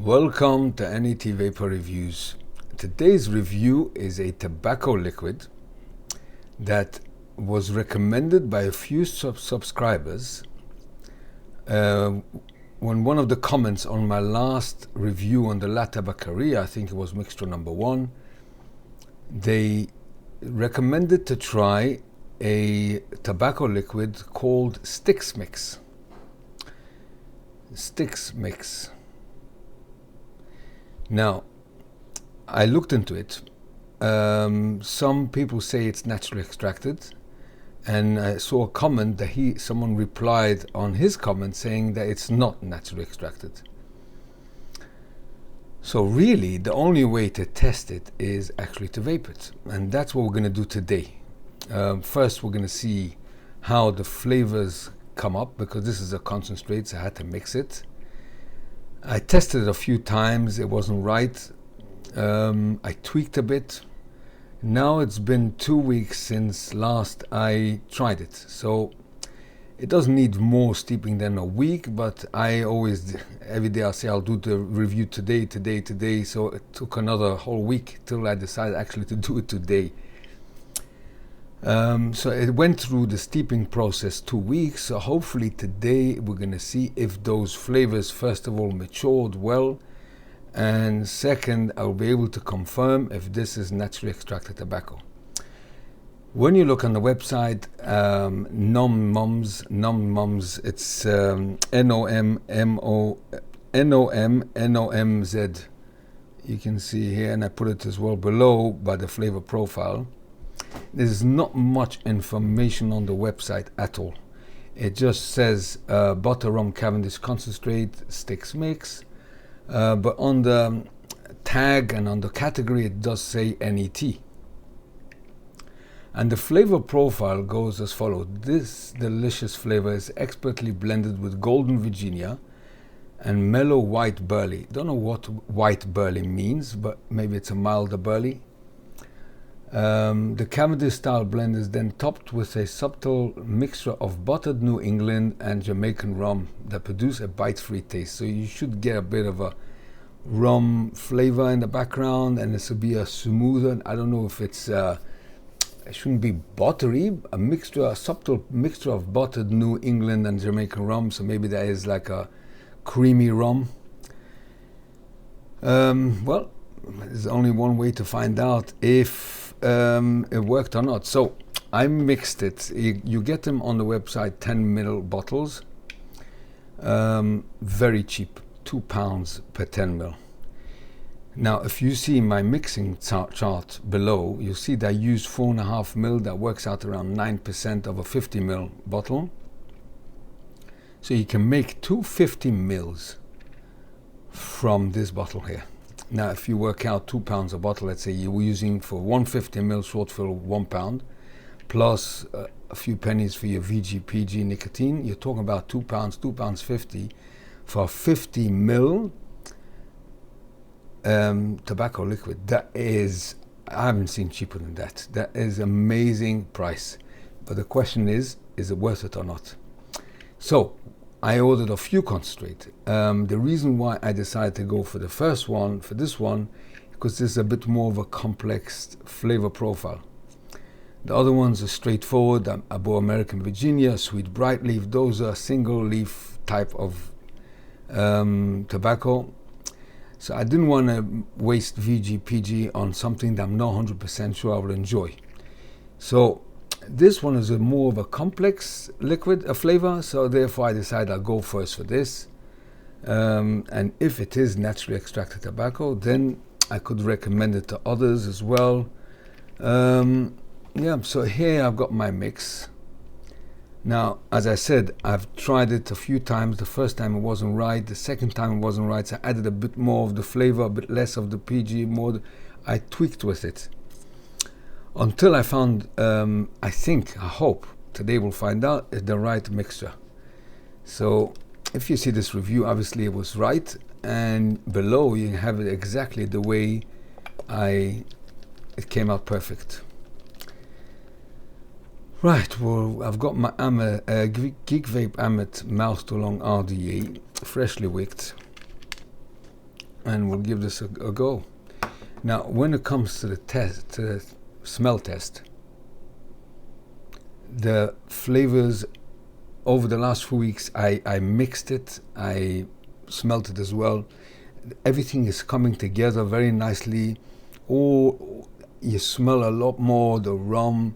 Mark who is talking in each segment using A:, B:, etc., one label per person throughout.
A: Welcome to N.E.T. Vaper Reviews. Today's review is a tobacco liquid that was recommended by a few subscribers. When one of the comments on my last review on the La Tabacaria, I think it was mixture number 1, they recommended to try a tobacco liquid called Stixx Mixx. Stixx Mixx. Now, I looked into it. Some people say it's naturally extracted, and I saw a comment that someone replied on his comment saying that it's not naturally extracted. So really, the only way to test it is actually to vape it, and that's what we're going to do today. First, we're going to see how the flavors come up, because this is a concentrate, so I had to mix it. I tested it a few times, it wasn't right. I tweaked a bit. Now it's been 2 weeks since last I tried it, so it doesn't need more steeping than a week, but I always, every day I say I'll do the review today, so it took another whole week till I decided actually to do it today. So it went through the steeping process 2 weeks, so hopefully today we're going to see if those flavors first of all matured well, and second I'll be able to confirm if this is naturally extracted tobacco. When you look on the website, Rums, it's N-O-M-N-O-M-Z. You can see here, and I put it as well below by the flavor profile. There's not much information on the website at all. It just says butter rum Cavendish concentrate, Stixx Mixx, but on the tag and on the category it does say N.E.T. And the flavor profile goes as follows. This delicious flavor is expertly blended with golden Virginia and mellow white burley. Don't know what white burley means, but maybe it's a milder burley. The Cavendish style blend is then topped with a subtle mixture of buttered New England and Jamaican rum that produce a bite-free taste. So you should get a bit of a rum flavor in the background, and this will be a smoother, I don't know if it's it shouldn't be buttery, a subtle mixture of buttered New England and Jamaican rum, so maybe that is like a creamy rum. Well, there's only one way to find out if it worked or not. So I mixed it. You get them on the website, 10 ml bottles, very cheap, £2 per 10 ml. Now if you see my mixing chart below, you'll see that I use 4.5 ml. That works out around 9% of a 50 ml bottle. So you can make 250 ml from this bottle here. Now if you work out £2 a bottle, let's say you were using for 150 ml short fill £1, plus a few pennies for your VG/PG nicotine, you're talking about £2, £2.50 for 50 ml tobacco liquid. That is, I haven't seen cheaper than that. That is amazing price. But the question is it worth it or not? So I ordered a few concentrate. The reason why I decided to go for the first one, for this one, because this is a bit more of a complex flavor profile. The other ones are straightforward. I bought American Virginia, Sweet Bright Leaf. Those are single leaf type of tobacco. So I didn't want to waste VG/PG on something that I'm not 100% sure I will enjoy. So this one is more of a complex liquid, a flavor, so therefore I decided I'll go first for this. And if it is naturally extracted tobacco, then I could recommend it to others as well. Yeah, so here I've got my mix. Now, as I said, I've tried it a few times. The first time it wasn't right, the second time it wasn't right, so I added a bit more of the flavor, a bit less of the PG, I tweaked with it. Until I found, I hope, today we'll find out, the right mixture. So if you see this review, obviously it was right, and below you have it exactly the way it came out perfect. Right, well, I've got my Geek Vape N.E.T mouth to long RDA, freshly wicked. and we'll give this a go. Now, when it comes to the test, to the smell test, the flavors over the last few weeks, I mixed it, I smelled it as well. Everything is coming together very nicely. Or you smell a lot more the rum,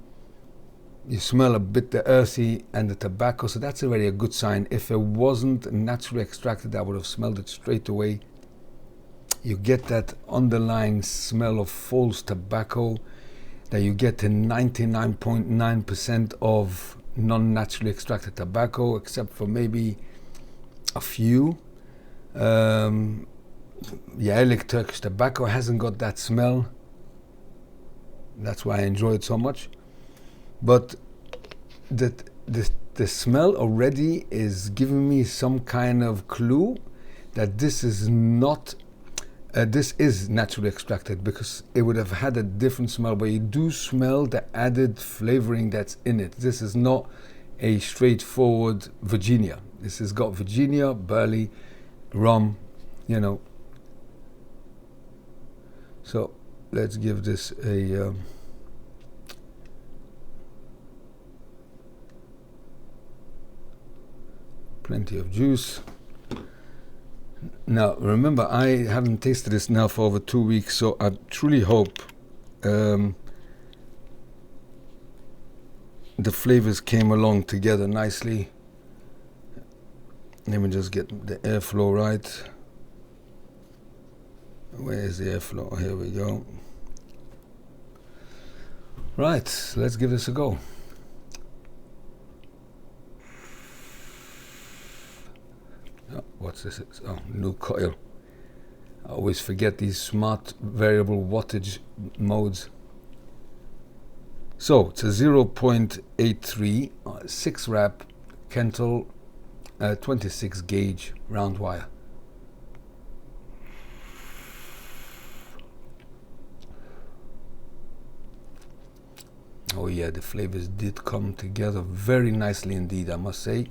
A: you smell a bit the earthy and the tobacco, so that's already a good sign. If it wasn't naturally extracted, I would have smelled it straight away. You get that underlying smell of false tobacco that you get in 99.9% of non-naturally extracted tobacco, except for maybe a few. Eliquid Turkish tobacco hasn't got that smell. That's why I enjoy it so much. But the smell already is giving me some kind of clue that this is not, this is naturally extracted, because it would have had a different smell, but you do smell the added flavoring that's in it. This is not a straightforward Virginia. This has got Virginia, Burley, rum, you know. So let's give this a plenty of juice. Now remember, I haven't tasted this now for over 2 weeks, so I truly hope the flavors came along together nicely. Let me just get the airflow right. Where is the airflow? Here we go. Right, let's give this a go. Oh, what's this? Oh, new coil. I always forget these smart variable wattage modes. So it's a 0.83 6 wrap Kentel 26 gauge round wire. Oh yeah, the flavors did come together very nicely indeed, I must say.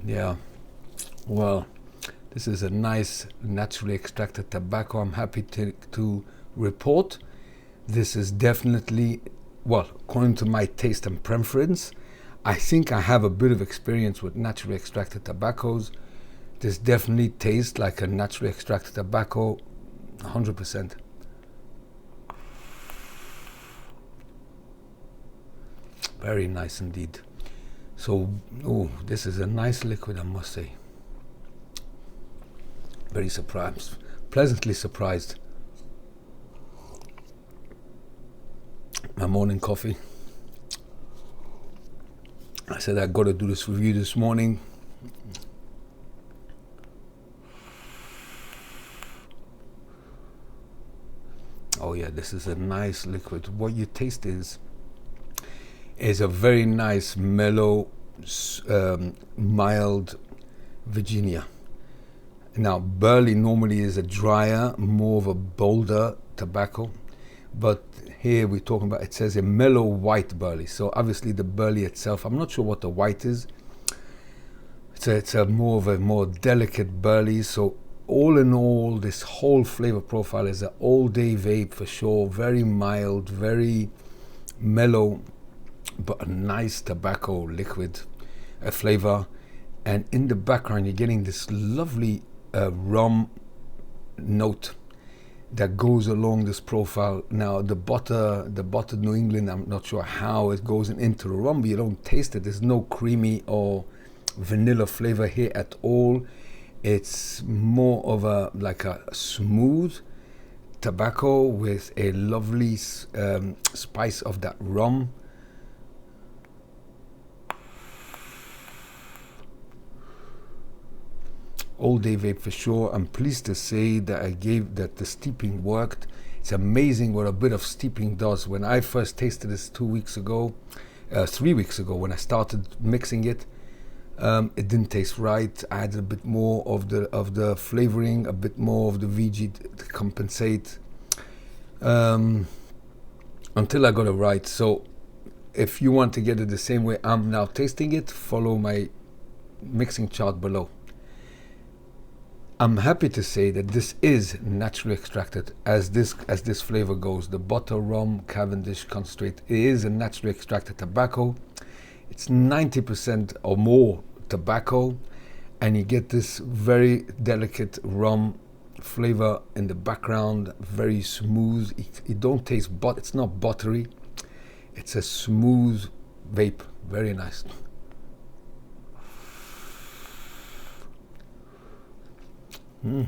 A: Yeah, well, this is a nice naturally extracted tobacco. I'm happy to report this is definitely, well, according to my taste and preference, I think I have a bit of experience with naturally extracted tobaccos. This definitely tastes like a naturally extracted tobacco, 100%. Very nice indeed. So, oh, this is a nice liquid, I must say. Very surprised, pleasantly surprised. My morning coffee. I said I got to do this review this morning. Oh yeah, this is a nice liquid. What you taste is a very nice, mellow, mild Virginia. Now, Burley normally is a drier, more of a bolder tobacco, but here we're talking about, it says a mellow white Burley. So obviously the Burley itself, I'm not sure what the white is. It's a more delicate Burley. So all in all, this whole flavor profile is an all-day vape for sure. Very mild, very mellow, but a nice tobacco liquid flavor. And in the background, you're getting this lovely rum note that goes along this profile. Now the bottled New England, I'm not sure how it goes into the rum, but you don't taste it. There's no creamy or vanilla flavor here at all. It's more of a smooth tobacco with a lovely spice of that rum. All day vape for sure. I'm pleased to say that the steeping worked. It's amazing what a bit of steeping does. When I first tasted this 3 weeks ago, when I started mixing it, it didn't taste right. I added a bit more of the flavoring, a bit more of the VG to compensate, until I got it right. So if you want to get it the same way I'm now tasting it, follow my mixing chart below. I'm happy to say that this is naturally extracted as this flavor goes. The butter rum Cavendish concentrate is a naturally extracted tobacco. It's 90% or more tobacco, and you get this very delicate rum flavor in the background, very smooth. It don't taste it's not buttery. It's a smooth vape, very nice. Yeah,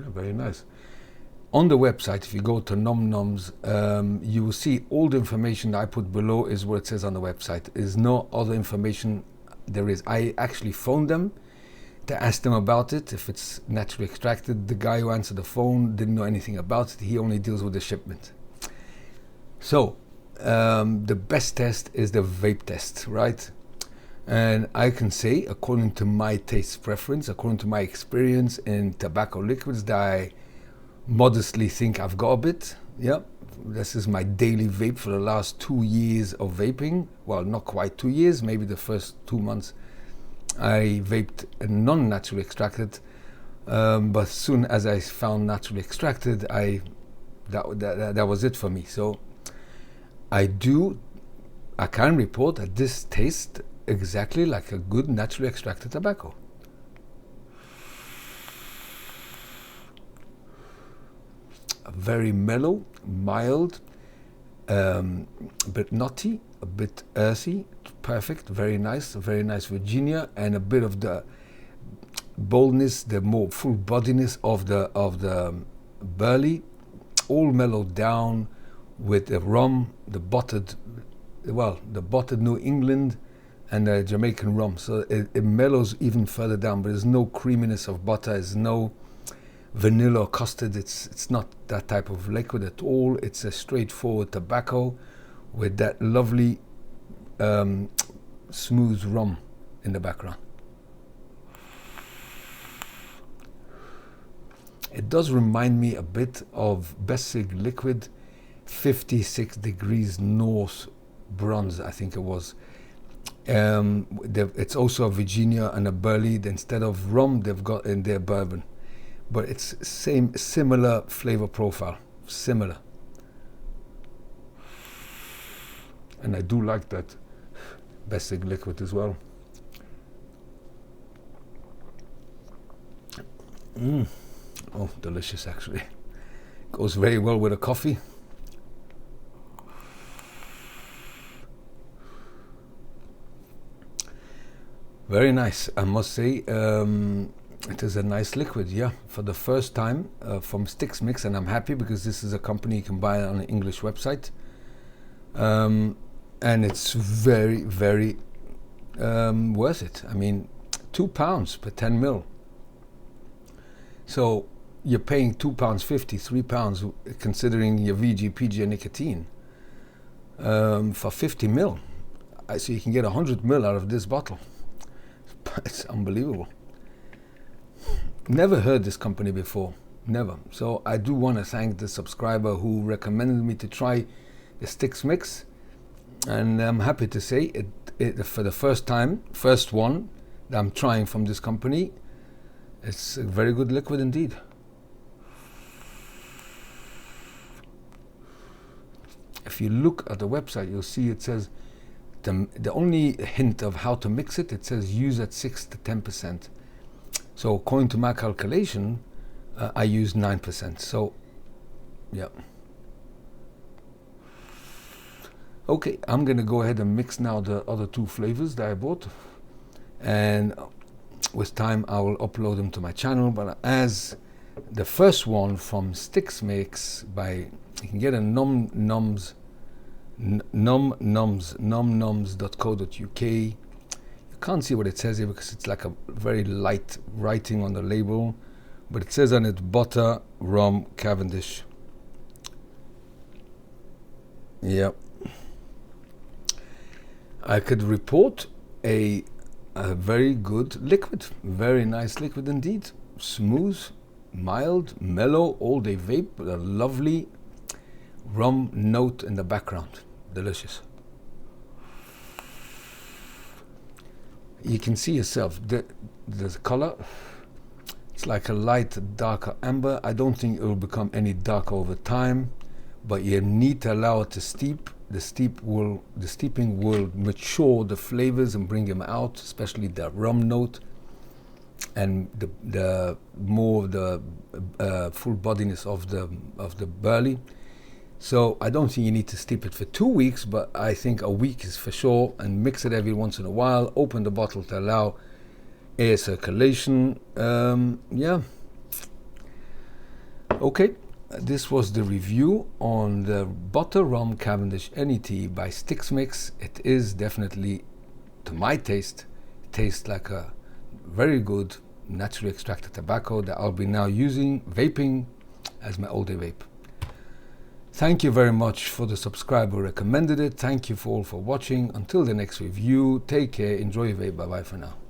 A: very nice. On the website, if you go to Num Nums, you will see all the information that I put below is what it says on the website. There's no other information there is. I actually phoned them to ask them about it, if it's naturally extracted. The guy who answered the phone didn't know anything about it. He only deals with the shipment. So, the best test is the vape test, right? And I can say, according to my taste preference, according to my experience in tobacco liquids, that I modestly think I've got a bit. Yeah, this is my daily vape for the last 2 years of vaping. Well, not quite 2 years, maybe the first 2 months I vaped a non-naturally extracted, but as soon as I found naturally extracted, that was it for me. So I can report that this tastes exactly like a good naturally extracted tobacco. Very mellow, mild, a bit nutty, a bit earthy, perfect, very nice Virginia, and a bit of the boldness, the more full bodiness of the burley, all mellowed down with the rum, the buttered New England and the Jamaican rum. So it mellows even further down, but there's no creaminess of butter, there's no vanilla or custard. It's not that type of liquid at all. It's a straightforward tobacco with that lovely smooth rum in the background. It does remind me a bit of Bessig liquid 56 degrees north bronze, I think it was. It's also a Virginia and a Burley. Instead of rum, they've got in their bourbon, but it's similar flavor profile, similar. And I do like that Bessig liquid as well. Oh, delicious actually. Goes very well with a coffee. Very nice, I must say. It is a nice liquid, yeah. For the first time from Stixx Mixx, and I'm happy because this is a company you can buy on an English website. And it's very, very worth it. I mean, £2 per 10 ml. So you're paying £2.50, £3, considering your VG, PG, and nicotine for 50 ml. So you can get 100 ml out of this bottle. It's unbelievable. Never heard this company before, never. So I do want to thank the subscriber who recommended me to try the Stixx Mixx, and I'm happy to say it for the first one that I'm trying from this company. It's a very good liquid indeed. If you look at the website, you'll see it says the only hint of how to mix it, it says use at 6 to 10%. So according to my calculation, I use 9%. So, yeah. Okay, I'm gonna go ahead and mix now the other two flavors that I bought, and with time I will upload them to my channel. But as the first one from Stixx Mixx, you can get a numnums.co.uk. You can't see what it says here because it's like a very light writing on the label, but it says on it butter rum Cavendish. Yep. I could report a very good liquid, very nice liquid indeed. Smooth, mild, mellow, all day vape with a lovely rum note in the background. Delicious. You can see yourself the color. It's like a light darker amber. I don't think it will become any darker over time, but you need to allow it to steep. The steeping will mature the flavors and bring them out, especially the rum note and the more of the full bodiness of the burley. So I don't think you need to steep it for 2 weeks, but I think a week is for sure, and mix it every once in a while. Open the bottle to allow air circulation. Yeah. Okay, this was the review on the Butter Rum Cavendish N.E.T by Stixx Mixx. It is definitely, to my taste, it tastes like a very good naturally extracted tobacco that I'll be now using, vaping as my all-day vape. Thank you very much for the subscriber who recommended it. Thank you all for watching. Until the next review, take care, enjoy your vape. Bye bye for now.